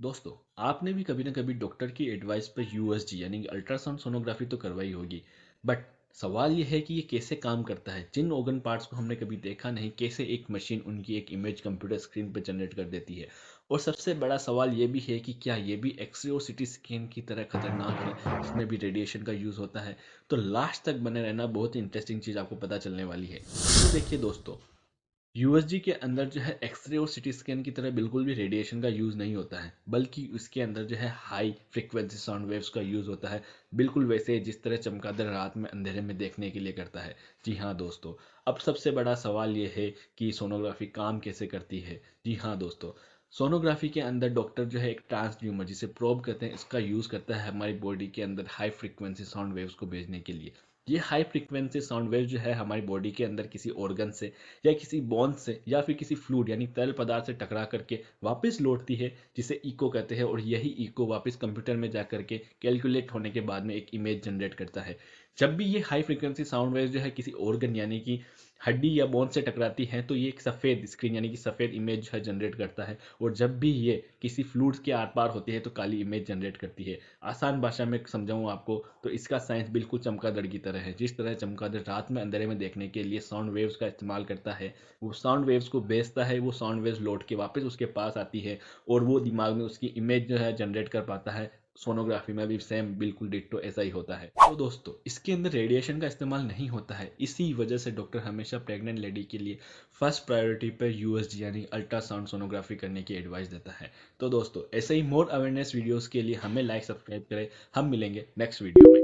दोस्तों, आपने भी कभी ना कभी डॉक्टर की एडवाइस पर यूएसजी यानी अल्ट्रासाउंड सोनोग्राफी तो करवाई होगी। बट सवाल यह है कि ये कैसे काम करता है। जिन ऑर्गन पार्ट्स को हमने कभी देखा नहीं, कैसे एक मशीन उनकी एक इमेज कंप्यूटर स्क्रीन पर जनरेट कर देती है। और सबसे बड़ा सवाल ये भी है कि क्या ये भी एक्सरे और सिटी स्कैन की तरह खतरनाक है, इसमें भी रेडिएशन का यूज़ होता है। तो लास्ट तक बने रहना, बहुत ही इंटरेस्टिंग चीज़ आपको पता चलने वाली है। तो देखिए दोस्तों, यूएसजी के अंदर जो है एक्सरे और सिटी स्कैन की तरह बिल्कुल भी रेडिएशन का यूज़ नहीं होता है, बल्कि उसके अंदर जो है हाई फ्रिक्वेंसी साउंड वेव्स का यूज़ होता है। बिल्कुल वैसे जिस तरह चमगादड़ रात में अंधेरे में देखने के लिए करता है। जी हाँ दोस्तों, अब सबसे बड़ा सवाल ये है कि सोनोग्राफी काम कैसे करती है। जी हाँ दोस्तों, सोनोग्राफी के अंदर डॉक्टर जो है एक ट्रांसड्यूमर, जिसे प्रोब कहते हैं, इसका यूज़ करता है हमारी बॉडी के अंदर हाई फ्रिक्वेंसी साउंड वेव्स को भेजने के लिए। ये हाई फ्रिक्वेंसी साउंड वेव जो है हमारी बॉडी के अंदर किसी ऑर्गन से या किसी बॉन्ड से या फिर किसी फ्लूइड यानी तरल पदार्थ से टकरा करके वापस लौटती है, जिसे इको कहते हैं। और यही इको वापस कंप्यूटर में जा करके कैलकुलेट होने के बाद में एक इमेज जनरेट करता है। जब भी ये हाई फ्रिक्वेंसी साउंड वेव जो है किसी ऑर्गन यानी कि हड्डी या बोन से टकराती है, तो ये एक सफ़ेद स्क्रीन यानी कि सफ़ेद इमेज जो है जनरेट करता है। और जब भी ये किसी फ्लूइड्स के आर पार होती है तो काली इमेज जनरेट करती है। आसान भाषा में समझाऊँ आपको तो इसका साइंस बिल्कुल चमगादड़ की तरह है। जिस तरह चमगादड़ रात में अंधेरे में देखने के लिए साउंड वेव्स का इस्तेमाल करता है, वो साउंड वेव्स को भेजता है, वो साउंड वेव्स लौट के वापस उसके पास आती है और वो दिमाग में उसकी इमेज जो है जनरेट कर पाता है। सोनोग्राफी में भी सेम बिल्कुल डिट्टो ऐसा ही होता है। तो दोस्तों, इसके अंदर रेडिएशन का इस्तेमाल नहीं होता है। इसी वजह से डॉक्टर हमेशा प्रेग्नेंट लेडी के लिए फर्स्ट प्रायोरिटी पर यूएसजी यानी अल्ट्रासाउंड सोनोग्राफी करने की एडवाइस देता है। तो दोस्तों, ऐसे ही मोर अवेयरनेस वीडियोस के लिए हमें लाइक सब्सक्राइब करें। हम मिलेंगे नेक्स्ट वीडियो में।